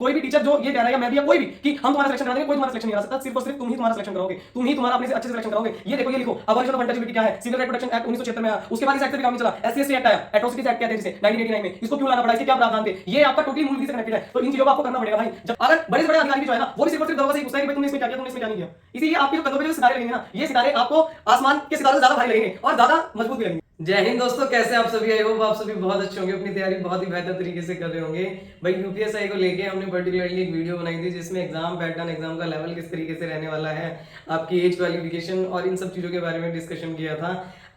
कोई भी टीचर जो ये कह रहा है या मैं भी या कोई भी कि हम तुम्हारा सिलेक्शन करा देंगे, कोई तुम्हारा सिलेक्शन नहीं करा सकता। सिर्फ और सिर्फ तुम ही तुम्हारा सिलेक्शन करोगे, तुम ही तुम्हारा अपने से अच्छे से सिलेक्शन करोगे। ये देखो, ये लिखो अबॉलिशन ऑफ अनटचेबिलिटी क्या है, सिविल राइट प्रोटेक्शन एक्ट 1976 में आया, उसके बाद इस एक्ट से भी काम नहीं चला। एससी एसटी एक्ट आया, एट्रोसिटीज एक्ट कहते हैं जिसे 1989 में, इसको क्यों लाना पड़ा, इसके क्या प्रावधान थे, ये आपका टोटली मूल विधि से कनेक्टेड है। तो इन चीजों को आपको करना पड़ेगा भाई। जब अगर बड़े से बड़े अधिकारी भी जो है ना, वो भी सिर्फ और सिर्फ दरोगा से ही पूछता है कि भाई तुमने इसमें क्या किया, तुमने इसमें क्या नहीं किया। इसीलिए आपके जो कंधों पे जो सितारे लगेंगे ना, ये सितारे आपको आसमान के सितारों से ज्यादा भारी लगेंगे और ज्यादा मजबूत भी लगेंगे। जय हिंद दोस्तों, कैसे आप सभी? आई होप आप सभी बहुत अच्छे होंगे, अपनी तैयारी बहुत ही बेहतर तरीके से कर रहे होंगे। भाई यूपीएसआई को लेके हमने पर्टिकुलरली एक वीडियो बनाई थी जिसमें एग्जाम पैटर्न, एग्जाम का लेवल किस तरीके से रहने वाला है, आपकी एज क्वालिफिकेशन और इन सब चीजों के बारे में डिस्कशन किया था।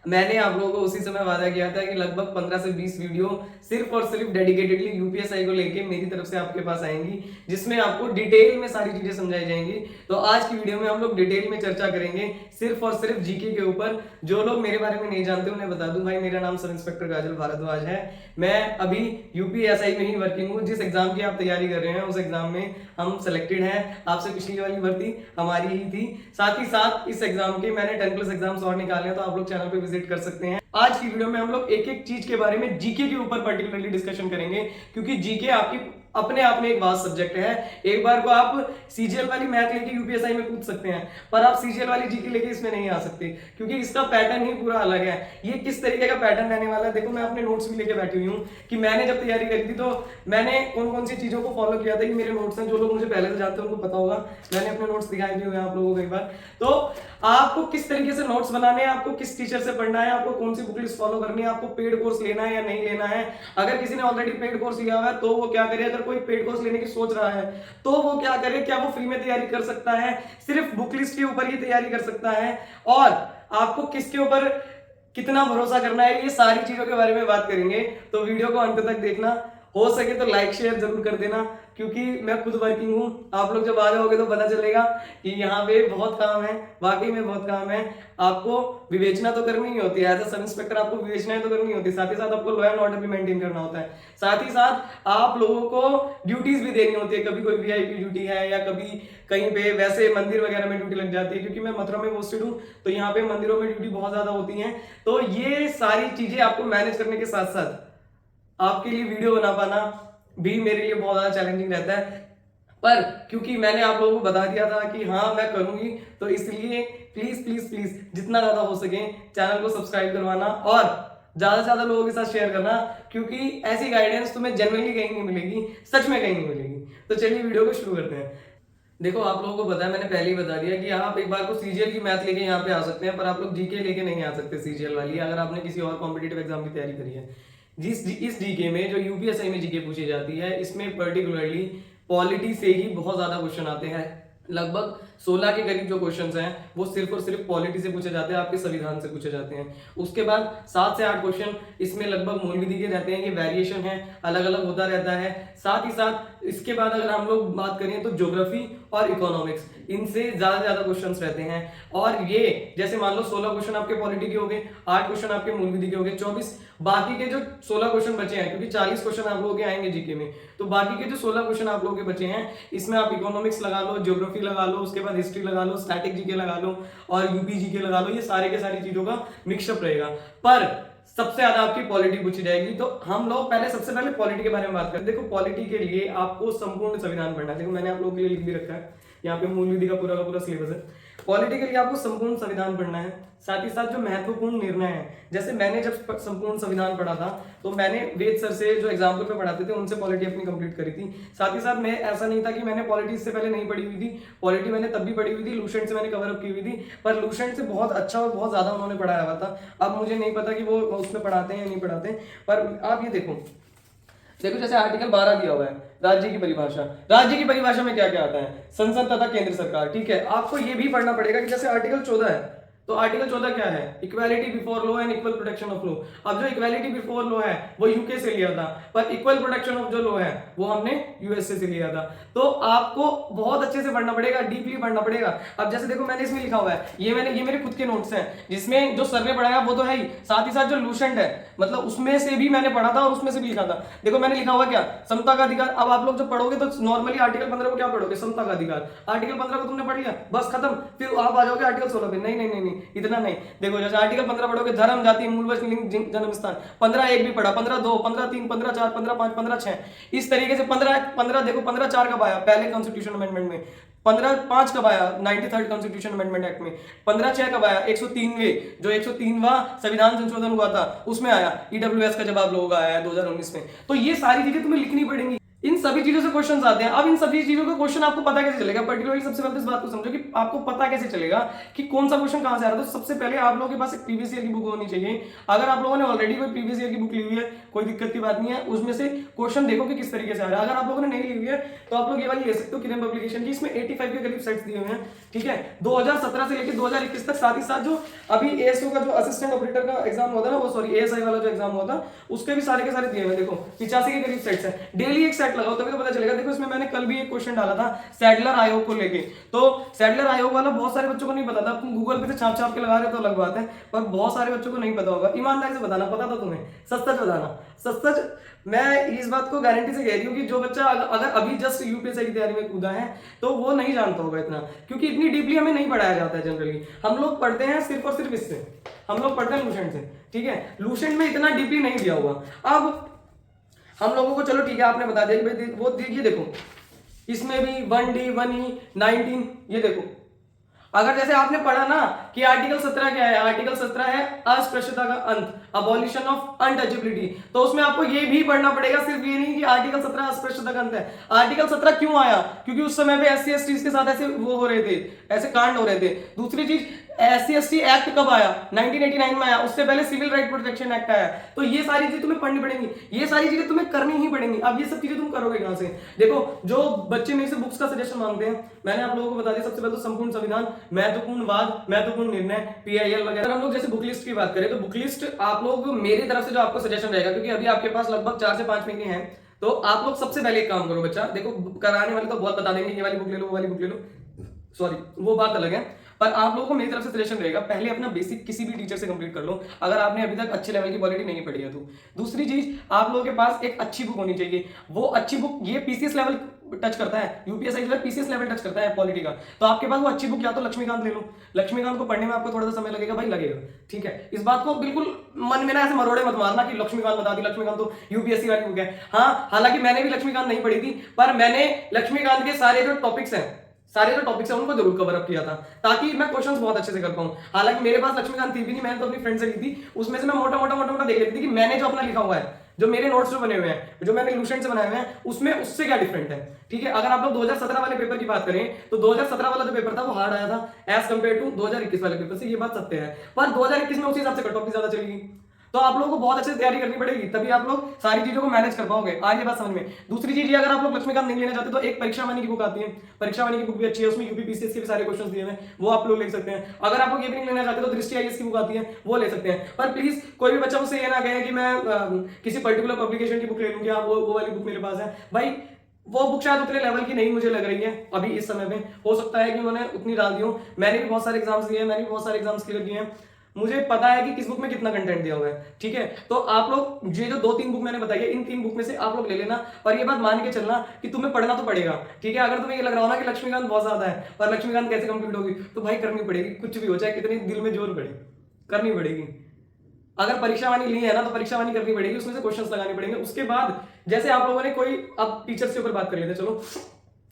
मैंने आप लोगों को उसी समय वादा किया था कि लगभग 15 से 20 वीडियो सिर्फ और सिर्फ डेडिकेटेडली यूपीएसआई को लेके मेरी तरफ से आपके पास आएंगी, जिसमें आपको डिटेल में सारी चीजें समझाई जाएंगी। तो आज की वीडियो में हम लोग डिटेल में चर्चा करेंगे सिर्फ और सिर्फ जीके के ऊपर। जो लोग मेरे बारे में नहीं जानते उन्हें बता दूं, भाई मेरा नाम सब इंस्पेक्टर काजल भारद्वाज है। मैं अभी यूपीएसआई में ही वर्किंग हूँ। जिस एग्जाम की आप तैयारी कर रहे हैं उस एग्जाम में हम सेलेक्टेड हैं। आपसे पिछली वाली भर्ती हमारी ही थी। साथ ही साथ इस एग्जाम के मैंने 10+ एग्जाम्स और निकाले हैं, तो आप लोग चैनल पे विजिट कर सकते हैं। आज की वीडियो में हम लोग एक एक चीज के बारे में जीके के ऊपर पर्टिकुलरली डिस्कशन करेंगे, क्योंकि जीके आपकी अपने आप में एक वास्ट सब्जेक्ट है। एक बार को आप सीजीएल वाली मैथ लेके यूपीएसआई में कूद सकते हैं, पर आप सीजीएल वाली जीके लेके इसमें नहीं आ सकते, क्योंकि इसका पैटर्न ही पूरा अलग है। ये किस तरीके का पैटर्न रहने वाला है, देखो मैं अपने नोट्स भी लेके बैठी हुई हूँ कि मैंने जब तैयारी करी थी तो मैंने कौन कौन सी चीजों को फॉलो किया था। कि मेरे नोट्स हैं, जो लोग मुझे पहले से जानते हैं उनको पता होगा, मैंने अपने नोट्स दिखाए भी हुए आप लोगों को एक बार। तो आपको किस तरीके से नोट्स बनाने हैं, आपको किस टीचर से पढ़ना है, आपको कौन सी बुक लिस्ट फॉलो करनी है, आपको पेड कोर्स लेना है या नहीं लेना है। अगर किसी ने ऑलरेडी पेड कोर्स लिया हुआ है तो वो क्या करे, अगर कोई पेड कोर्स लेने की सोच रहा है तो वो क्या करे, क्या वो फ्री में तैयारी कर सकता है, सिर्फ बुक लिस्ट के ऊपर ही तैयारी कर सकता है, और आपको किसके ऊपर कितना भरोसा करना है, ये सारी चीजों के बारे में बात करेंगे। तो वीडियो को अंत तक देखना, हो सके तो लाइक शेयर जरूर कर देना, क्योंकि मैं खुद वर्किंग हूँ। आप लोग जब आ जाओगे तो पता चलेगा कि यहाँ पे बहुत काम है, वाकई में बहुत काम है। आपको विवेचना तो करनी ही होती है, एज अ सब इंस्पेक्टर आपको विवेचनाएं तो करनी होती है, साथ ही साथ आपको लॉ एंड ऑर्डर भी मेंटेन करना होता है। साथ ही साथ आप लोगों को ड्यूटीज भी देनी होती है, कभी कोई वीआईपी ड्यूटी है या कभी कहीं पे वैसे मंदिर वगैरह में ड्यूटी लग जाती है, क्योंकि मैं मथुरा में पोस्टेड हूँ तो यहाँ पे मंदिरों में ड्यूटी बहुत ज्यादा होती है। तो ये सारी चीजें आपको मैनेज करने के साथ साथ आपके लिए वीडियो बना पाना भी मेरे लिए बहुत ज्यादा चैलेंजिंग रहता है। पर क्योंकि मैंने आप लोगों को बता दिया था कि हाँ मैं करूंगी, तो इसलिए प्लीज प्लीज प्लीज जितना ज्यादा हो सके चैनल को सब्सक्राइब करवाना और ज्यादा से ज्यादा लोगों के साथ शेयर करना, क्योंकि ऐसी गाइडेंस तुम्हें जनरली कहीं नहीं मिलेगी, सच में कहीं नहीं मिलेगी। तो चलिए वीडियो को शुरू करते हैं। देखो आप लोगों को पता है, मैंने पहले ही बता दिया कि आप एक बार को सीजीएल की मैथ लेके यहाँ पे आ सकते हैं, पर आप लोग जीके लेके नहीं आ सकते सीजीएल वाली, अगर आपने किसी और कॉम्पिटिटिव एग्जाम की तैयारी करी है। इस जीके में जो यूपीएसआई में जीके पूछी जाती है, इसमें पर्टिकुलरली पॉलिटी से ही बहुत ज्यादा क्वेश्चन आते हैं। लगभग 16 के करीब जो क्वेश्चंस हैं वो सिर्फ और सिर्फ पॉलिटी से पूछे जाते हैं, आपके संविधान से पूछे जाते हैं। उसके बाद 7 से 8 क्वेश्चन इसमें लगभग मूल विधि के रहते हैं, ये वेरिएशन है, अलग अलग होता रहता है। साथ ही साथ इसके बाद अगर हम लोग बात करें तो ज्योग्राफी और इकोनॉमिक्स, इनसे ज्यादा क्वेश्चंस रहते हैं। और ये जैसे मान लो 16 क्वेश्चन आपके पॉलिटी के हो गए, 8 क्वेश्चन आपके मूल विधि के हो गए, 24 बाकी के जो 16 क्वेश्चन बचे हैं, क्योंकि 40 क्वेश्चन आप लोगों के आएंगे जीके में, तो बाकी के जो 16 क्वेश्चन आप लोगों के बचे हैं इसमें आप इकोनॉमिक्स लगा लो, ज्योग्राफी लगा लो, उसके बाद हिस्ट्री लगा लो, स्टैटिक जीके लगा लो और यूपी जीके लगा लो। ये सारे के सारी चीजों का मिक्सअप रहेगा, पर सबसे ज्यादा आपकी पॉलिटी पूछी जाएगी। तो हम लोग सबसे पहले पॉलिटी के बारे में बात करें। देखो पॉलिटी के लिए आपको संपूर्ण संविधान पढ़ना है। देखो मैंने आप लोगों के लिए लिख भी रखा है, यहाँ पे मूल विधि का पूरा सिलेबस है। पॉलिटी के लिए आपको संपूर्ण संविधान पढ़ना है, साथ ही साथ जो महत्वपूर्ण निर्णय है, जैसे मैंने जब संपूर्ण संविधान पढ़ा था तो मैंने वेद सर से जो एग्जाम्पल पे पढ़ाते थे उनसे पॉलिटी अपनी कंप्लीट करी थी। साथ ही साथ मैं ऐसा नहीं था कि मैंने पॉलिटी इससे पहले नहीं पढ़ी हुई थी, पॉलिटी मैंने तब भी पढ़ी हुई थी, लूसेंट से मैंने कवर अप की हुई थी, पर लूसेंट से बहुत अच्छा और बहुत ज्यादा उन्होंने पढ़ाया हुआ था। अब मुझे नहीं पता कि वो उसमें पढ़ाते हैं या नहीं पढ़ाते, पर आप ये देखो जैसे आर्टिकल 12 दिया हुआ है, राज्य की परिभाषा। राज्य की परिभाषा में क्या क्या आता है, संसद तथा केंद्र सरकार। ठीक है, आपको ये भी पढ़ना पड़ेगा कि जैसे आर्टिकल 14 है, तो आर्टिकल 14 क्या है, equality before law and equal protection of law. अब जो इक्वालिटी बिफोर लॉ है वो यूके से लिया था, पर इक्वल प्रोटेक्शन ऑफ जो लॉ है वो हमने यूएसए से लिया था। तो आपको बहुत अच्छे से पढ़ना पड़ेगा, डीपली पढ़ना पड़ेगा। अब जैसे देखो मैंने इसमें लिखा हुआ है, ये मेरे खुद के नोट्स हैं, जिसमें जो सर ने पढ़ाया वो तो है ही, साथ ही साथ जो लूसेंट है मतलब उसमें से भी मैंने पढ़ा था और उसमें से भी लिखा था। देखो मैंने लिखा हुआ क्या, समता का अधिकार। अब आप लोग जब पढ़ोगे तो नॉर्मली आर्टिकल 15 को क्या पढ़ोगे, समता का अधिकार। आर्टिकल 15 को तुमने पढ़ लिया, बस खत्म, फिर आप आ जाओगे आर्टिकल 16 पे। नहीं, इतना नहीं। देखो जैसे आर्टिकल 15 पढ़ोगे, धर्म जाति मूल लिंग जन्म स्थान, 15(1) भी पढ़ा, 15(2), 15(3), 15(4), 15(5), 15(6), इस तरीके से 15 देखो 15(4) कब आया पहले कॉन्स्टिट्यूशन अमेंडमेंट में, 15(5) कब आया 93rd कॉन्स्टिट्यूशन अमेंडमेंट एक्ट में, 15(6) कब आया 103वें जो 103वां संविधान संशोधन हुआ था उसमें आया, ईडब्ल्यूएस का जवाब लोगों का आया 2019 में। तो ये सारी चीजें तुम्हें लिखनी पड़ेंगी, इन सभी चीजों से क्वेश्चन आते हैं। अब इन सभी चीजों का क्वेश्चन आपको पता कैसे चलेगा, पर्टिकुलरली सबसे पहले इस बात को समझो कि आपको पता कैसे चलेगा कि कौन सा क्वेश्चन कहां से आ रहा है। तो सबसे पहले आप लोगों के पास एक प्रीवियस ईयर की बुक होनी चाहिए। अगर आप लोगों ने ऑलरेडी कोई प्रीवियस ईयर की बुक ली हुई है कोई दिक्कत की बात नहीं है, उसमें से क्वेश्चन देखो कि किस तरीके से आ रहा है। अगर आप लोगों ने नहीं ली हुई है तो आप लोग ये वाली ले सकते हो किरण पब्लिकेशन की, इसमें 85 के करीब सेट्स दिए हुए हैं, ठीक है, 2017 से लेकर 2021 तक। साथ ही साथ जो अभी एएसओ का जो असिस्टेंट ऑपरेटर का एग्जाम हुआ था ना, वो सॉरी एएसआई वाला जो एग्जाम हुआ था उसके भी सारे के सारे दिए हुए। देखो 85 के करीब सेट्स है, डेली एक सेट लगाओ तभी तो पता चलेगा। देखो इसमें मैंने कल भी एक क्वेश्चन डाला था सैडलर आयोग को लेके, तो सैडलर आयोग वाला बहुत सारे बच्चों को नहीं पता था। तुम गूगल पे से छाप छाप के लगा रहे हो तो अलग बात है, पर बहुत सारे बच्चों को नहीं पता होगा। ईमानदारी से बताना, पता था तुम्हें, सच सच बताना, सच सच। मैं इस बात को गारंटी से कह रही हूँ कि जो बच्चा अगर अभी जस्ट यूपीएससी की तैयारी में कूदा है तो वो नहीं जानता होगा इतना, क्योंकि इतनी डीपली हमें नहीं पढ़ाया जाता है। जनरली हम लोग पढ़ते हैं सिर्फ और सिर्फ इससे, हम लोग पढ़ते हैं लूसेंट से, ठीक है, लूसेंट में इतना डीपली नहीं दिया हुआ। अब हम लोगों को चलो ठीक है आपने बता दिया कि भाई वो ये देखो इसमें भी 1D 1E 19, ये देखो अगर जैसे आपने पढ़ा ना कि आर्टिकल 17 क्या है, आर्टिकल 17 है अस्पृश्यता का अंत, अबॉलिशन ऑफ अनटचेबिलिटी, तो उसमें आपको ये भी पढ़ना पड़ेगा, सिर्फ ये नहीं कि आर्टिकल 17 अस्पृश्यता का अंत है। आर्टिकल 17 क्यों आया, क्योंकि उस समय पे SC ST के साथ ऐसे वो हो रहे थे, ऐसे कांड हो रहे थे। दूसरी चीज SC ST एक्ट कब आया, 1989 में आया, उससे पहले सिविल राइट प्रोटेक्शन एक्ट आया। तो ये सारी चीजें तुम्हें पढ़नी पड़ेंगी, ये सारी चीजें तुम्हें करनी ही पड़ेंगी। अब ये सब चीजें तुम करोगे कहां से। देखो जो बच्चे मेरे से बुक्स का सजेशन मांगते हैं, मैंने आप लोगों को बता दिया, सबसे पहले तो संपूर्ण संविधान, महत्वपूर्ण वाद, महत्वपूर्ण निर्णय, PIL वगैरह। हम लोग जैसे बुक लिस्ट की बात करें तो बुक लिस्ट आप लोग मेरी तरफ से जो आपको सजेशन रहेगा, क्योंकि अभी आपके पास लगभग 4 से 5 महीने हैं, तो आप लोग सबसे पहले एक काम करो बच्चा, देखो कराने वाले तो बहुत बता देंगे ये वाली बुक ले लो वो वाली बुक ले लो, सॉरी वो बात अलग है, पर आप लोगों को मेरी तरफ से सजेशन रहेगा पहले अपना बेसिक किसी भी टीचर से कंप्लीट कर लो अगर आपने अभी तक अच्छे लेवल की पॉलिटी नहीं पढ़ी है तो। दूसरी चीज आप लोगों के पास एक अच्छी बुक होनी चाहिए, वो अच्छी बुक ये पीसीएस लेवल टच करता है, यूपीएससी जो है पीसीएस लेवल टच करता है पॉलिटी का, तो आपके पास वो अच्छी बुक या तो लक्ष्मीकांत ले लो। लक्ष्मीकांत को पढ़ने में आपको थोड़ा सा समय लगेगा भाई, लगेगा, ठीक है। इस बात को बिल्कुल मन में ना ऐसे मरोड़े मत मारना कि लक्ष्मीकांत बता दी, लक्ष्मीकांत तो यूपीएससी वाली बुक है। हाँ, हालांकि मैंने भी लक्ष्मीकांत नहीं पढ़ी थी, पर मैंने लक्ष्मीकांत के सारे जो टॉपिक्स हैं उनको जरूर कवर अप किया था, ताकि मैं क्वेश्चंस बहुत अच्छे से कर पाऊं। हालांकि मेरे पास लक्ष्मीकांत थी भी नहीं, मैंने तो अपनी फ्रेंड से ली थी, उसमें से मैं मोटा मोटा देख लेती थी कि मैंने जो अपना लिखा हुआ है, जो मेरे नोट्स जो बने हुए हैं, जो मैंने लूसेंट से बनाए हुए हैं, उसमें उससे क्या डिफरेंट है, ठीक है। अगर आप लोग 2017 वाले पेपर की बात करें तो 2017 वाला जो पेपर था वो हार्ड आया था एज कंपेयर टू 2021 वाले पेपर से, ये बात सत्य है। पर 2021 में उसी हिसाब से कट ऑफ भी ज्यादा चलेगी, तो आप लोगों को बहुत अच्छे से तैयारी करनी पड़ेगी, तभी आप लोग सारी चीजों को मैनेज कर पाओगे। आज ये बात समझ में। दूसरी चीज, अगर आप लोग लक्ष्मीकांत नहीं लेना चाहते तो एक परीक्षा वाणी की बुक आती है, परीक्षा वाणी की बुक भी अच्छी है, उसमें यूपी पीसीएस के भी सारे क्वेश्चंस दिए हुए हैं, वो आप लोग ले सकते हैं। अगर आप लोग ये भी नहीं लेना चाहते तो दृष्टि आईएएस की बुक आती है, वो ले सकते हैं। पर प्लीज कोई भी बच्चा मुझसे ये ना कहे कि मैं किसी पर्टिकुलर पब्लिकेशन की बुक ले लूंगी, वो वाली बुक मेरे पास है, भाई वो बुक शायद उतने लेवल की नहीं मुझे लग रही है अभी इस समय पे, हो सकता है कि उन्होंने उतनी डाल दी हो। मैंने भी बहुत सारे एग्जाम्स दिए हैं, मैंने भी बहुत सारे एग्जाम्स क्लियर किए हैं, मुझे पता है कि किस बुक में कितना कंटेंट दिया हुआ है, ठीक है। तो आप लोग ये जो 2-3 बुक मैंने बताई है, इन 3 बुक में से आप लोग ले लेना, और ये बात मान के चलना कि तुम्हें पढ़ना तो पड़ेगा, ठीक है। अगर तुम्हें ये लग रहा हो ना कि लक्ष्मीकांत बहुत ज्यादा है और लक्ष्मीकांत कैसे कंप्लीट होगी, तो भाई करनी पड़ेगी, कुछ भी हो जाए, कितने दिल में जोर पड़े, करनी पड़ेगी। अगर परीक्षा वाणी ली है ना तो परीक्षा वाणी करनी पड़ेगी, उसमें से क्वेश्चंस लगाने पड़ेंगे। उसके बाद जैसे आप लोगों ने कोई, अब टीचर्स के ऊपर बात कर लेते, चलो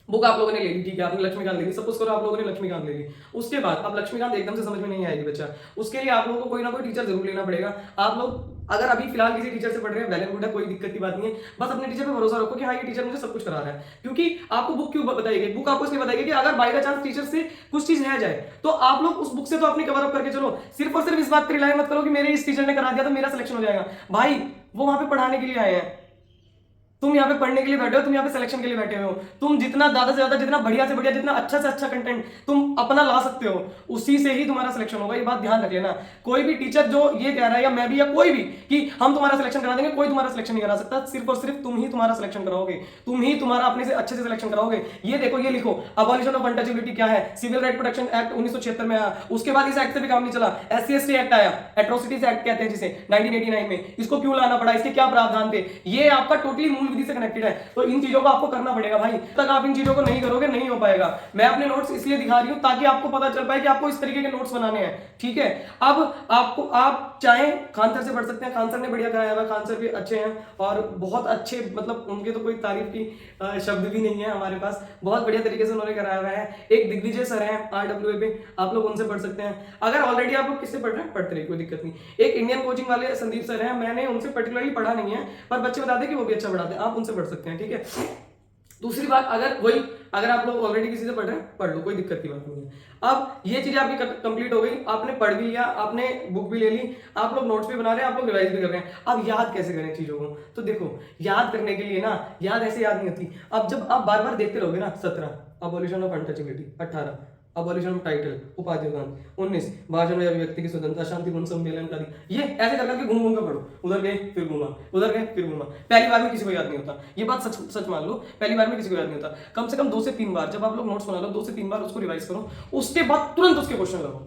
बुक आप लोगों ने ले ली, ठीक है, आपने लक्ष्मीकांत ले ली, सपोज करो आप लोगों ने लक्ष्मीकांत ले ली, उसके बाद अब लक्ष्मीकांत एकदम से समझ में नहीं आएगी बच्चा, उसके लिए आप लोगों को कोई ना कोई टीचर जरूर लेना पड़ेगा। आप लोग अगर अभी फिलहाल किसी टीचर से पढ़ रहे हैं, वेल एंड गुड है, कोई दिक्कत की बात नहीं है, बस अपने टीचर पे भरोसा रखो कि हाँ ये टीचर मुझे सब कुछ करा रहा है। क्योंकि आपको बुक क्यों बताई गई, बुक आपको इसलिए बताई गई कि अगर बाय द चांस टीचर से कुछ चीज रह जाए तो आप लोग उस बुक से तो अपनी कवर अप करके चलो, सिर्फ और सिर्फ इस बात पर रिलाई मत करो कि मेरे इस टीचर ने करा दिया तो मेरा सिलेक्शन हो जाएगा। भाई वो वहां पे पढ़ाने के लिए आए हैं, तुम यहाँ पे पढ़ने के लिए बैठे हो, तुम यहाँ पे सिलेक्शन के लिए बैठे हो। तुम जितना ज्यादा से ज्यादा, जितना बढ़िया से बढ़िया, जितना अच्छा से अच्छा कंटेंट तुम अपना ला सकते हो, उसी से ही तुम्हारा सिलेक्शन होगा, ये बात ध्यान रख लेना। कोई भी टीचर जो ये कह रहा है, या मैं भी, या कोई भी, कि हम तुम्हारा सिलेक्शन करा देंगे, कोई तुम्हारा सिलेक्शन नहीं करा सकता। सिर्फ और सिर्फ तुम ही तुम्हारा सिलेक्शन कराओगे, तुम ही तुम्हारा अपने से अच्छे से सिलेक्शन कराओगे। ये देखो, ये लिखो, अबॉलिशन ऑफ अनटचेबिलिटी क्या है, सिविल राइट प्रोटेक्शन एक्ट 1976 में आया, उसके बाद इस एक्ट से भी काम नहीं चला, SC ST एक्ट आया, एट्रोसिटीज एक्ट कहते हैं जिसे, 1989 में। इसको क्यों लाना पड़ा, इसके क्या प्रावधान थे, ये आपका टोटली मूल विधि से कनेक्टेड है। तो इन चीजों को आपको करना पड़ेगा भाई, तक आप इन चीजों को नहीं करोगे नहीं हो पाएगा। मैं अपने नोट्स इसलिए दिखा रही हूँ ताकि आपको पता चल पाए कि आपको इस तरीके के नोट्स बनाने हैं, ठीक है। अब आपको आप चाहे खान सर से पढ़ सकते हैं, खान सर ने बढ़िया कराया हुआ, खान सर भी अच्छे हैं और बहुत अच्छे, मतलब उनके तो कोई तारीफ की शब्द भी नहीं है हमारे पास, बहुत बढ़िया तरीके से उन्होंने कराया हुआ है। एक दिग्विजय सर हैं RWA पे, आप लोग उनसे पढ़ सकते हैं। अगर ऑलरेडी आप लोग किससे पढ़ रहे हैं पढ़ते रहिए, कोई दिक्कत नहीं। एक इंडियन कोचिंग वाले संदीप सर हैं, मैंने उनसे पर्टिकुलरली पढ़ा नहीं है पर बच्चे बताते कि वो भी अच्छा पढ़ाते हैं, आप उनसे पढ़ सकते हैं, ठीक है। दूसरी बात, अगर आप लोग ऑलरेडी किसी से पढ़ रहे हैं पढ़ लो, कोई दिक्कत की बात नहीं है। अब ये चीजें आपकी कंप्लीट हो गई, आपने पढ़ भी लिया, आपने बुक भी ले ली, आप लोग नोट्स भी बना रहे हैं, आप लोग रिवाइज भी कर रहे हैं। अब याद कैसे करें चीजों को, तो देखो याद करने के लिए ना, याद ऐसे याद नहीं होती। अब जब आप बार बार देखते रहोगे ना, 17 abolition of untouchability, 18 abolition of title उपाधि, 19 भाषण में अभिव्यक्ति की स्वतंत्रता, शांतिपूर्ण सम्मेलन का, ये ऐसे कर करके घूम घूम कर पढ़ो, उधर गए फिर घूमा, उधर गए फिर घूमा। पहली बार में किसी को याद नहीं होता, ये बात सच सच मान लो, पहली बार में किसी को याद नहीं होता। कम से कम 2 से 3 बार जब आप लोग नोट्स बना लो, 2 से 3 बार उसको रिवाइज करो, उसके बाद तुरंत उसके क्वेश्चन लगाओ,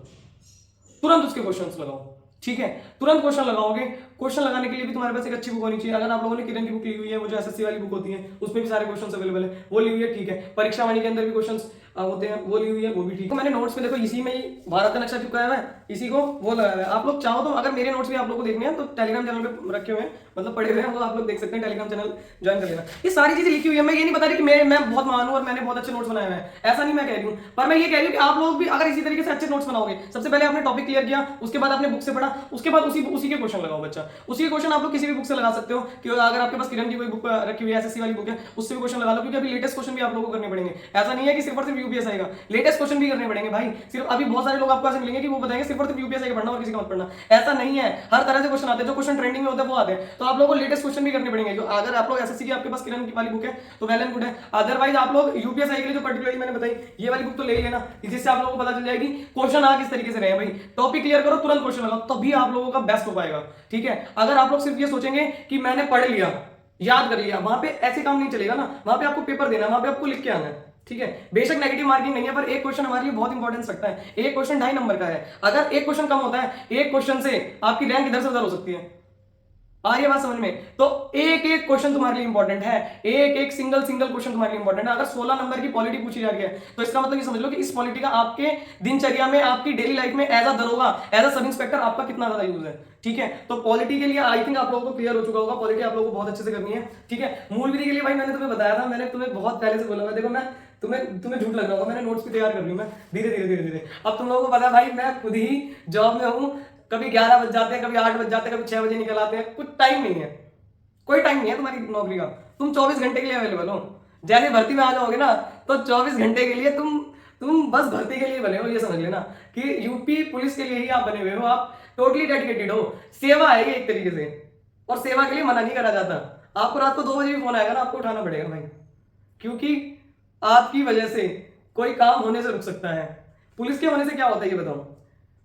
तुरंत उसके क्वेश्चन लगाओ, ठीक है। तुरंत क्वेश्चन लगाओगे, क्वेश्चन लगाने के लिए भी तुम्हारे पास एक अच्छी बुक होनी चाहिए। अगर आप लोगों ने किरण की बुक ली हुई है, वो जो SSC वाली बुक होती है, उसमें भी सारे क्वेश्चंस अवेलेबल है, वो ली हुई है, ठीक है। परीक्षा वाणी के अंदर भी क्वेश्चंस होते हैं, वो ली हुई है, वो भी ठीक है। तो मैंने नोट्स में देखो इसी में ही भारत का नक्शा चिपकाया हुआ है, इसी को वो लगाया हुआ है। आप लोग चाहो तो अगर मेरे नोट्स भी आप लोगों को देखने हैं तो टेलीग्राम चैनल पे रखे हुए हैं, मतलब पड़े हुए हैं, वो आप लोग देख सकते हैं, टेलीग्राम चैनल ज्वाइन कर लेना। ये सारी चीजें लिखी हुई है, मैं ये नहीं बता रही कि मैं बहुत महान हूं और मैंने बहुत अच्छे नोट्स बनाए हुए हैं, ऐसा नहीं मैं कह रही हूं, पर मैं ये कह रही हूं कि आप लोग भी अगर इसी तरीके से अच्छे नोट्स बनाओगे, सबसे पहले आपने टॉपिक क्लियर किया, उसके बाद आपने बुक से पढ़ा, उसके बाद उसी के क्वेश्चन लगाओ बच्चा, उसी के क्वेश्चन आप लोग किसी भी बुक से लगा सकते हो कि अगर आपके पास किरण की कोई बुक रखी हुई है, SSC वाली बुक है, उससे भी क्वेश्चन लगा लो, क्योंकि अभी लेटेस्ट क्वेश्चन भी आप लोगों को करने पड़ेंगे। ऐसा नहीं है कि सिर्फ और सिर्फ UPS आएगा, लेटेस्ट क्वेश्चन भी करने पड़ेंगे भाई। सिर्फ अभी बहुत सारे लोग आपको ऐसे मिलेंगे कि वो बताएंगे सिर्फ और सिर्फ UPS आएगा पढ़ना और किसी का मत पढ़ना, ऐसा नहीं है। हर तरह से क्वेश्चन आते हैं, जो क्वेश्चन ट्रेंडिंग में होते हैं वो आते हैं, तो आप लोगों को लेटेस्ट क्वेश्चन भी करने पड़ेंगे। जो अगर आप लोग SSC की आपके पास किरण की वाली बुक है तो वेल एंड गुड है, अदरवाइज आप लोग UPS के लिए जो पर्टिकुलरली मैंने बताई ये वाली बुक तो ले ही लेना, जिससे आप लोगों को पता चल जाएगी क्वेश्चन आ किस तरीके से रहे हैं। भाई टॉपिक क्लियर करो, तुरंत क्वेश्चन लगाओ, तभी आप लोगों का बेस्ट हो पाएगा, ठीक है। अगर आप लोग सिर्फ ये सोचेंगे कि मैंने पढ़ लिया, याद कर लिया, वहां पे ऐसे काम नहीं चलेगा ना, वहां पे आपको पेपर देना, वहां पे आपको लिख के आना है, ठीक है। बेशक नेगेटिव मार्किंग नहीं है, पर एक क्वेश्चन हमारे लिए बहुत इंपॉर्टेंस रखता है। एक क्वेश्चन 2.5 नंबर का है, अगर एक क्वेश्चन कम होता है, एक क्वेश्चन से आपकी रैंक इधर से उधर हो सकती है। आ रही है बात समझ में? तो एक एक क्वेश्चन तुम्हारे लिए इंपॉर्टेंट है, एक एक सिंगल क्वेश्चन तुम्हारे लिए इंपॉर्टेंट है। अगर 16 नंबर की पॉलिटी पूछी जा रही है तो इसका मतलब ये समझ लो कि इस पॉलिटी का आपके दिनचर्या में, आपकी डेली लाइफ में एज अ दरोगा, एज अ सब इंस्पेक्टर आपका कितना ज्यादा यूज है, ठीक है। तो पॉलिटी के लिए आई थिंक आप लोगों को क्लियर हो चुका होगा, पॉलिटी आप लोगों को बहुत अच्छे से करनी है, ठीक है। मूल विधि के लिए भाई मैंने तुम्हें बताया था, मैंने तुम्हें बहुत पहले से बोला था, देखो मैं तुम्हें झूठ लग रहा होगा, मैंने नोट्स भी तैयार कर ली, मैं धीरे। अब तुम लोगों को पता है भाई, मैं खुद ही जॉब में हूँ, कभी 11 बज जाते हैं, कभी 8 बज जाते हैं, कभी 6 बजे निकल आते हैं, कुछ टाइम नहीं है, कोई टाइम नहीं है तुम्हारी नौकरी का, तुम 24 घंटे के लिए अवेलेबल हो। जैसे भर्ती में आ जाओगे ना तो 24 घंटे के लिए तुम बस भर्ती के लिए बने हो, ये समझ लेना कि यूपी पुलिस के लिए ही आप बने हुए हो, आप टोटली डेडिकेटेड हो। सेवा है ये एक तरीके से, और सेवा के लिए मना नहीं करा जाता। आपको रात को 2 बजे भी फोन आएगा ना, आपको उठाना पड़ेगा भाई, क्योंकि आपकी वजह से कोई काम होने से रुक सकता है। पुलिस के होने से क्या होता है ये बताओ?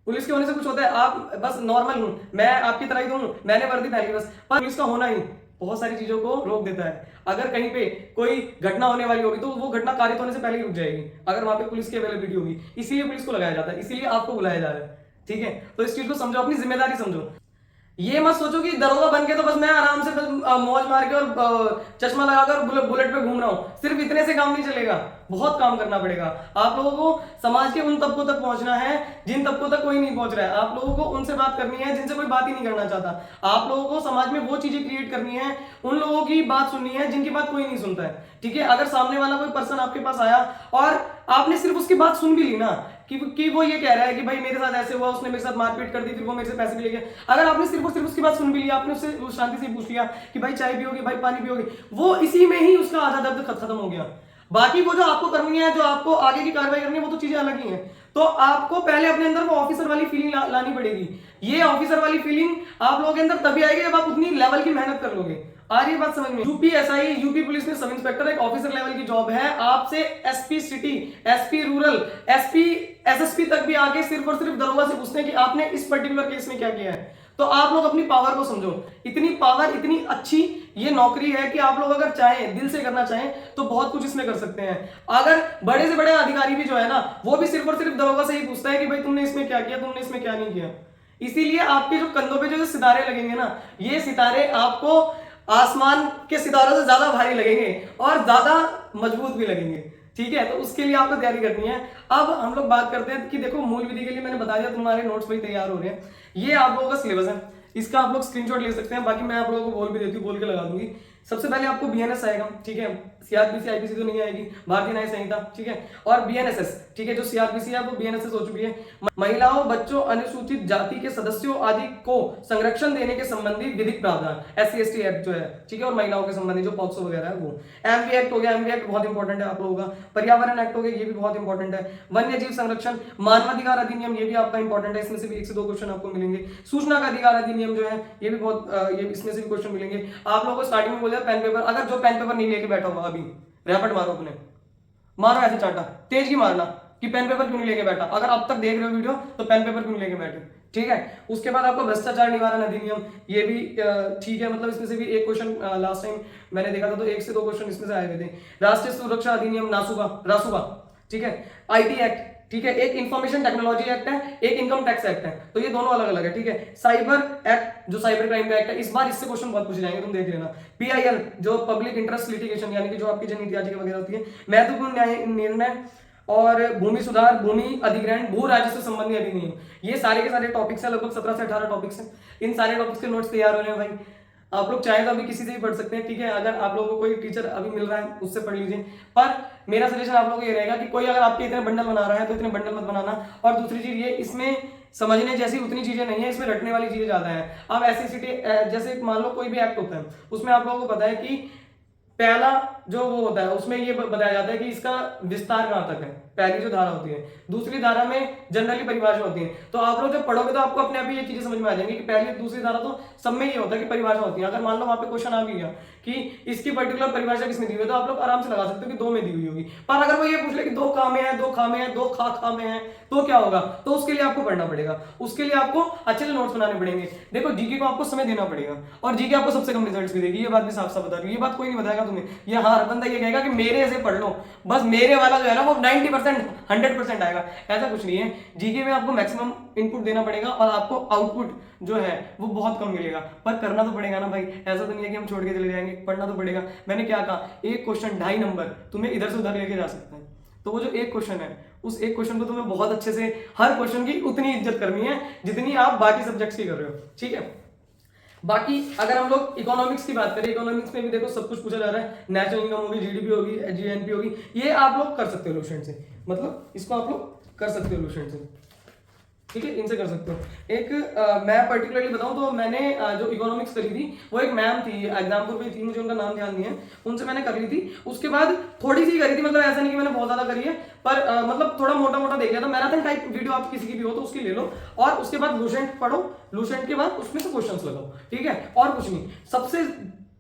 पुलिस के होने से कुछ होता है? आप बस नॉर्मल हूं, मैं आपकी तरह ही तो हूं, मैंने वर्दी पहनी बस, पर पुलिस का होना ही बहुत सारी चीजों को रोक देता है। अगर कहीं पे कोई घटना होने वाली होगी तो वो घटना कारित होने से पहले ही रुक जाएगी, अगर वहां पे पुलिस की अवेलेबिलिटी होगी। इसीलिए पुलिस को लगाया जाता है, इसीलिए आपको बुलाया जा रहा है, ठीक है। तो इस चीज को समझो, अपनी जिम्मेदारी समझो। ये मत सोचो कि दरोगा बन के तो बस मैं आराम से मौज मार के और चश्मा लगाकर बुलेट पे घूम रहा हूं, सिर्फ इतने से काम नहीं चलेगा, बहुत काम करना पड़ेगा। आप लोगों को समाज के उन तबकों तक पहुंचना है जिन तबकों तक कोई नहीं पहुंच रहा है। आप लोगों को उनसे बात करनी है जिनसे कोई बात ही नहीं करना चाहता। आप लोगों को समाज में वो चीजें क्रिएट करनी है, उन लोगों की बात सुननी है जिनकी बात कोई नहीं सुनता है, ठीक है। अगर सामने वाला कोई पर्सन आपके पास आया और आपने सिर्फ उसकी बात सुन भी ली ना, कि वो ये कह रहा है कि भाई मेरे साथ ऐसे हुआ, उसने मेरे साथ मारपीट कर दी, फिर वो मेरे से पैसे भी ले गया, अगर आपने सिर्फ और सिर्फ उसकी बात सुन भी लिया, आपने उससे शांति से पूछ लिया कि भाई चाय पियोगे, भाई पानी पियोगे, वो इसी में ही उसका आधा दर्द खत्म हो गया। बाकी वो जो आपको करनी है, जो आपको आगे की कार्रवाई करनी है, वो तो चीजें अलग ही हैं। तो आपको पहले अपने अंदर वो ऑफिसर वाली फीलिंग लानी पड़ेगी। ये ऑफिसर वाली फीलिंग आप लोगों के अंदर तभी आएगी जब आप उतनी लेवल की मेहनत कर लोगे। आ रही है बात समझ में? यूपीएसआई, यूपी पुलिस में सब इंस्पेक्टर एक ऑफिसर लेवल की जॉब है। आपसे SP city, SP rural, SP SSP तक भी आके सिर्फ और सिर्फ दरोगा से पूछते हैं कि आपने इस पर्टिकुलर केस में क्या किया है। तो आप लोग अपनी पावर को समझो, इतनी पावर, इतनी अच्छी ये नौकरी है कि आप लोग अगर चाहें, दिल से करना चाहें तो बहुत कुछ इसमें कर सकते हैं। अगर बड़े से बड़े अधिकारी भी जो है ना, वो भी सिर्फ और सिर्फ दरोगा से ही पूछता है कि भाई तुमने इसमें क्या किया, तुमने इसमें क्या नहीं किया। इसीलिए आपके जो कंधों पे जो सितारे लगेंगे ना, ये सितारे आपको आसमान के सितारों से ज्यादा भारी लगेंगे और ज्यादा मजबूत भी लगेंगे। ठीक है, तो उसके लिए आपको तैयारी करनी है। अब हम लोग बात करते हैं कि देखो मूल विधि के लिए मैंने बता दिया, तुम्हारे नोट्स भाई तैयार हो रहे हैं। ये आप लोगों का सिलेबस है, इसका आप लोग स्क्रीनशॉट ले सकते हैं, बाकी मैं आप लोगों को बोल भी देती हूँ, बोल के लगा दूंगी। सबसे पहले आपको बीएनएस आएगा, ठीक है, सीआरपीसी आईपीसी तो नहीं आएगी, भारतीय न्याय संहिता, ठीक है, और बीएनएसएस, ठीक है, जो सीआरपीसी है वो बीएनएसएस हो चुकी है। महिलाओं, बच्चों, अनुसूचित जाति के सदस्यों आदि को संरक्षण देने के संबंधी विधिक प्रावधान, SC/ST एक्ट जो है, ठीक है, और महिलाओं के संबंधी जो पॉक्सो वगैरह है वो। एमवी एक्ट हो गया, एमवी एक्ट बहुत इंपॉर्टेंट है आप लोगों का। पर्यावरण एक्ट हो गया, ये भी बहुत इंपॉर्टेंट है। वन्य जीव संरक्षण, मानवाधिकार अधिनियम, ये भी आपका इंपॉर्टेंट है, इसमें से भी 1 से 2 क्वेश्चन आपको मिलेंगे। सूचना का अधिकार अधिनियम जो है, ये भी बहुत ये इसमें से भी क्वेश्चन मिलेंगे आप लोगों को। स्टार्टिंग में बोल दिया पेन पेपर, अगर जो पेन पेपर नहीं लेके बैठा होगा अभी रैपट मारो, अपने मारो ऐसे चाटा, तेज की मारना कि पेन पेपर क्यों नहीं लेके बैठा। अगर अब तक देख रहे हो वीडियो तो पेन पेपर क्यों नहीं लेके बैठे, ठीक है। उसके बाद आपको भ्रष्टाचार निवारण अधिनियम, ये भी ठीक है, मतलब इसमें से भी एक क्वेश्चन लास्ट टाइम मैंने देखा था तो 1 से 2 क्वेश्चन इसमें से आए हुए थे। राष्ट्रीय सुरक्षा अधिनियम, रासुका, ठीक है। IT एक्ट, ठीक है, एक इंफॉर्मेशन टेक्नोलॉजी एक्ट है, एक इनकम टैक्स एक्ट है, तो ये दोनों अलग अलग है, ठीक है। साइबर एक्ट, जो साइबर क्राइम का एक्ट है, इस बार इससे क्वेश्चन बहुत पूछे जाएंगे, तुम देख लेना। PIL, जो पब्लिक इंटरेस्ट लिटिगेशन, यानी कि जो आपकी जनहित याचिका वगैरह होती है। महत्वपूर्ण न्याय निर्णय और भूमि सुधार, भूमि अधिग्रहण, भू राजस्व संबंधी अधिनियम, ये सारे के सारे टॉपिक्स हैं, लगभग 17 से 18 टॉपिक्स हैं। इन सारे टॉपिक्स के नोट्स तैयार हो रहे हैं भाई, आप लोग चाहे तो अभी किसी से भी पढ़ सकते हैं, ठीक है। अगर आप लोगों को कोई टीचर अभी मिल रहा है उससे पढ़ लीजिए, पर मेरा सजेशन आप लोगों को ये रहेगा कि कोई अगर आपके इतने बंडल बना रहा है तो इतने बंडल मत बनाना। और दूसरी चीज ये, इसमें समझने जैसी उतनी चीजें नहीं है, इसमें रटने वाली चीजें ज्यादा है। अब SC/ST जैसे मान लो कोई भी एक्ट होता है, उसमें आप लोगों को पता है कि पहला जो वो होता है उसमें ये बताया जाता है कि इसका विस्तार कहां तक है, पहली जो धारा होती है। दूसरी धारा में जनरली परिभाषा होती है, तो आप लोग जब पढ़ोगे तो आपको अपने आप ही ये चीजें समझ में आ जाएंगी कि पहली दूसरी धारा तो सब में ये होता है कि परिभाषा होती है। अगर मान लो वहां पे क्वेश्चन आ भी गया कि इसकी पर्टिकुलर परिभाषा किसने दी हुई है, तो आप लोग आराम से लगा सकते हो कि 2 में दी हुई होगी। पर अगर वो ये पूछ ले कि 2 खा में है, 2 खा में है, 2 खा में है, तो क्या होगा, तो उसके लिए आपको पढ़ना पड़ेगा, उसके लिए आपको अच्छे से नोट्स बनाने पड़ेंगे। देखो जीके को आपको समय देना पड़ेगा, और जीके आपको सबसे कम रिजल्ट्स भी देगी, ये बात भी साफ साफ बता रही हूँ। ये बात कोई नहीं बताएगा तुम्हें, ये हर बंदा ये कहेगा कि मेरे ऐसे पढ़ लो, बस मेरे वाला जो है ना वो 90% 100% आएगा, ऐसा कुछ नहीं है। जीके में आपको मैक्सिमम इनपुट देना पड़ेगा और आपको आउटपुट जो है वो बहुत कम मिलेगा, पर करना तो पड़ेगा ना भाई। ऐसा तो नहीं है कि हम छोड़ के चले जाएंगे, पढ़ना तो पड़ेगा। मैंने क्या कहा, एक क्वेश्चन 2.5 नंबर तुम्हें इधर से उधर लेके जा सकता है, तो वो जो एक क्वेश्चन है उस एक क्वेश्चन को तुम्हें बहुत अच्छे से, हर क्वेश्चन की उतनी इज्जत करनी है जितनी आप बाकी सब्जेक्ट्स की कर रहे हो, ठीक है। बाकी अगर हम लोग इकोनॉमिक्स की बात करें, इकोनॉमिक्स में भी देखो सब कुछ पूछा जा रहा है, नेशनल इनकम होगी, GDP होगी, GNP होगी, ये आप लोग कर सकते हो लूसेंट से, मतलब इसको आप लोग कर सकते हो लूसेंट से, ठीक है, इनसे कर सकते हो। एक मैं पर्टिकुलरली बताऊं तो मैंने जो इकोनॉमिक्स करी थी वो एक मैम थी, एग्जामपुर में थी, मुझे उनका नाम ध्यान नहीं है, उनसे मैंने कर ली थी। उसके बाद थोड़ी सी करी थी, मतलब ऐसा नहीं कि मैंने बहुत ज्यादा करी है, पर मतलब थोड़ा मोटा मोटा देख लिया था। मैराथन टाइप वीडियो आप किसी की भी हो तो उसकी ले लो, और उसके बाद लूसेंट पढ़ो, लूसेंट के बाद उसमें से क्वेश्चंस लगाओ, ठीक है, और कुछ नहीं। सबसे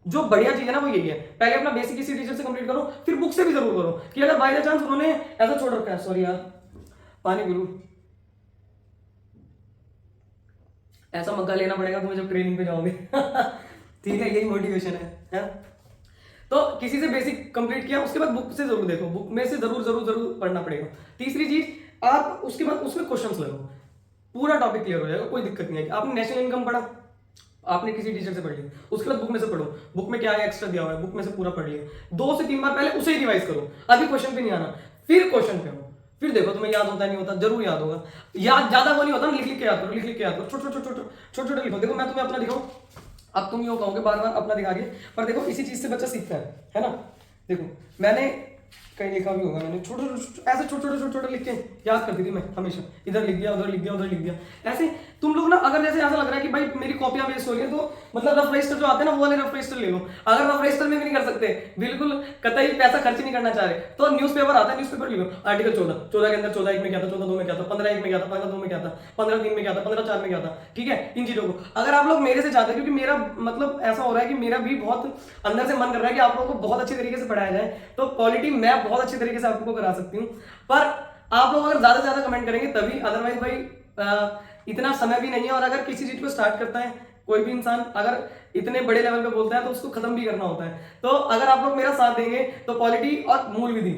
जो बढ़िया चीज है ना वो यही है, पहले अपना बेसिक किसी टीचर से कंप्लीट करो, फिर बुक से भी जरूर करो, कि अगर बाय द चांस उन्होंने ऐसा छोड़ रखा है, सॉरी यार पानी पी लूं, ऐसा मौका लेना पड़ेगा तुम्हें जब ट्रेनिंग पे जाओगे ठीक है, यही मोटिवेशन है? तो किसी से बेसिक कंप्लीट किया, उसके बाद बुक से जरूर देखो, बुक में से जरूर जरूर जरूर पढ़ना पड़ेगा। तीसरी चीज, आप उसके बाद उसमें क्वेश्चंस लगाओ, पूरा टॉपिक क्लियर हो जाएगा, कोई दिक्कत नहीं है। आपने नेशनल इनकम पढ़ा, आपने किसी टीचर से पढ़ लिया, उसके बाद बुक में से पढ़ो, बुक में क्या है एक्स्ट्रा दिया हुआ है, बुक में से पूरा पढ़ लिया। 2 से 3 बार पहले उसे ही रिवाइज करो, अभी क्वेश्चन पे नहीं आना, फिर क्वेश्चन पे आओ, फिर देखो तुम्हें याद होता नहीं होता, जरूर याद होगा। याद ज्यादा वो नहीं होता, लिख लिख के याद करो, लिख लिख के याद करो, छोटे छोटे लिखो। देखो मैं तुम्हें अपना दिखाऊं, अब तुम यूं कहोगे बार बार अपना दिखा रही है, पर देखो इसी चीज से बच्चा सीखता है ना। देखो मैंने कहीं लिखा भी होगा, मैंने ऐसे छोटे लिख के याद करती थी मैं हमेशा, इधर लिख दिया, उधर लिख दिया, उधर लिख दिया। ऐसे तुम लोग ना, अगर जैसे ऐसा लग रहा है कि भाई मेरी कॉपियां वेस्ट हो रही है, तो मतलब रफ रजिस्टर जो आते हैं ना वो वाले रफ रजिस्टर ले लो। अगर रफ रजिस्टर में भी नहीं कर सकते, बिल्कुल कतई पैसा खर्च नहीं करना चाह रहे, तो न्यूज़पेपर आता है, न्यूज़पेपर ले लो। आर्टिकल 14 के अंदर 14(1) में क्या था, 14(2) में क्या था, 15(1) में क्या था, 15(2) में क्या था, 15(3) में क्या था, 15(4) में क्या था, ठीक है। इन चीजों को अगर आप लोग मेरे से चाहते हैं, क्योंकि मेरा मतलब ऐसा हो रहा है कि मेरा भी बहुत अंदर से मन कर रहा है कि आप लोगों को बहुत अच्छे तरीके से पढ़ाया जाए, तो पॉलिटी मैं बहुत अच्छे तरीके से आपको करा सकती हूँ। पर आप लोग अगर ज्यादा से ज्यादा कमेंट करेंगे तभी, अदरवाइज भाई इतना समय भी नहीं है। और अगर किसी चीज को स्टार्ट करता है कोई भी इंसान, अगर इतने बड़े लेवल पे बोलता है तो उसको खत्म भी करना होता है। तो अगर आप लोग मेरा साथ देंगे तो पॉलिटी और मूल विधि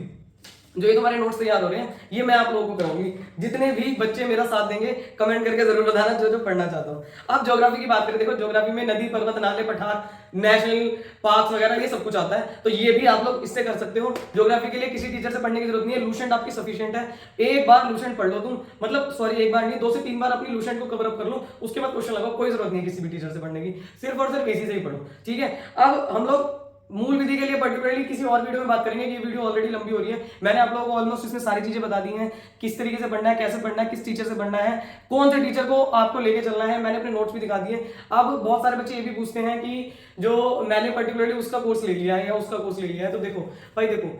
जो ये तुम्हारे नोट्स तैयार हो रहे हैं ये मैं आप लोगों को कराऊंगी। जितने भी बच्चे मेरा साथ देंगे कमेंट करके जरूर बताना जो जो पढ़ना चाहता हूँ। अब ज्योग्राफी की बात करें, देखो ज्योग्राफी में नदी, पर्वत, नाले, पठार, नेशनल पार्क वगैरह ये सब कुछ आता है, तो ये भी आप लोग इससे कर सकते हो। ज्योग्राफी के लिए किसी टीचर से पढ़ने की जरूरत नहीं है, लूसेंट आपकी सफिशिएंट है। एक बार लूसेंट पढ़ लो तुम, मतलब सॉरी एक बार नहीं 2 से 3 बार अपनी लूसेंट को कवर अप कर लो, उसके बाद क्वेश्चन लगाओ, कोई जरूरत नहीं है किसी भी टीचर से पढ़ने की, सिर्फ और सिर्फ इसी से ही पढ़ो, ठीक है। अब हम लोग मूल विधि के लिए पर्टिकुलरली किसी और वीडियो में बात करेंगे, कि ये वीडियो ऑलरेडी लंबी हो रही है। मैंने आप लोगों को ऑलमोस्ट इसमें सारी चीजें बता दी हैं, किस तरीके से पढ़ना है, कैसे पढ़ना है, किस टीचर से पढ़ना है, कौन से टीचर को आपको लेके चलना है, मैंने अपने नोट्स भी दिखा दिए। अब बहुत सारे बच्चे ये भी पूछते हैं कि जो मैंने पर्टिकुलरली उसका कोर्स ले लिया है या उसका कोर्स ले लिया है, तो देखो भाई देखो,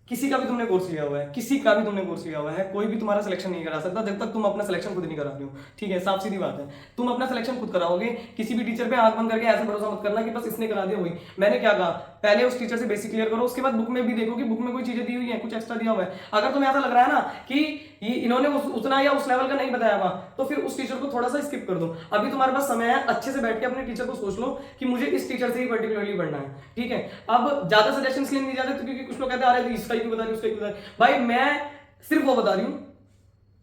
किसी का भी तुमने कोर्स लिया हुआ है, किसी का भी तुमने कोर्स लिया हुआ है, कोई भी तुम्हारा सिलेक्शन नहीं करा सकता जब तक तुम अपना सिलेक्शन खुद नहीं करा रहे हो, ठीक है, साफ सीधी बात है। तुम अपना सिलेक्शन खुद कराओगे, किसी भी टीचर पे आंख बंद करके ऐसे भरोसा मत करना कि बस इसने करा दिया वही। मैंने क्या कहा, पहले उस टीचर से बेसिक क्लियर करो, उसके बाद बुक में भी देखो कि बुक में कोई चीजें दी हुई है, कुछ एक्स्ट्रा दिया हुआ है। अगर तुम्हें ऐसा लग रहा है ना कि इन्होंने उतना या उस लेवल का नहीं बताया हुआ, तो फिर उस टीचर को थोड़ा सा स्किप कर दो। अभी तुम्हारे पास समय है, अच्छे से बैठ के अपने टीचर को सोच लो कि मुझे इस टीचर से ही पर्टिकुलरली पढ़ना है, ठीक है। अब ज्यादा सजेशन इसलिए नहीं जाते क्योंकि कुछ लोग कहते हैं अरे इसका ही क्यों बता रही, उसका ही क्यों बता रही। भाई मैं सिर्फ वो बता रही हूं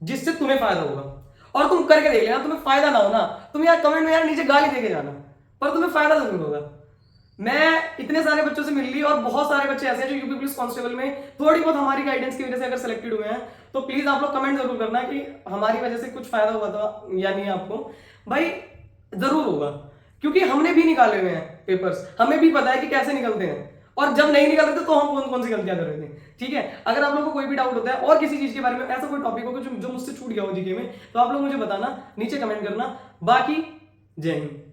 जिससे तुम्हें फायदा होगा, और तुम करके देख लेना, तुम्हें फायदा ना हो ना, तुम यार कमेंट में यार नीचे गाली देके जाना, पर तुम्हें फायदा जरूर होगा। मैं इतने सारे बच्चों से मिल ली, और बहुत सारे बच्चे ऐसे हैं जो यूपी पुलिस कांस्टेबल में थोड़ी बहुत हमारी गाइडेंस की वजह से अगर सेलेक्टेड हुए हैं, तो प्लीज आप लोग कमेंट जरूर करना कि हमारी वजह से कुछ फायदा हुआ था या नहीं आपको। भाई जरूर होगा, क्योंकि हमने भी निकाले हुए हैं पेपर्स, हमें भी पता है कि कैसे निकलते हैं, और जब नहीं निकल रहे थे तो हम कौन कौन सी गलतियां कर रहे थे, ठीक है। अगर आप लोगों को कोई भी डाउट होता है और किसी चीज के बारे में, ऐसा कोई टॉपिक हो जो मुझसे छूट गया हो जीके में, तो आप लोग मुझे बताना, नीचे कमेंट करना। बाकी जय हिंद।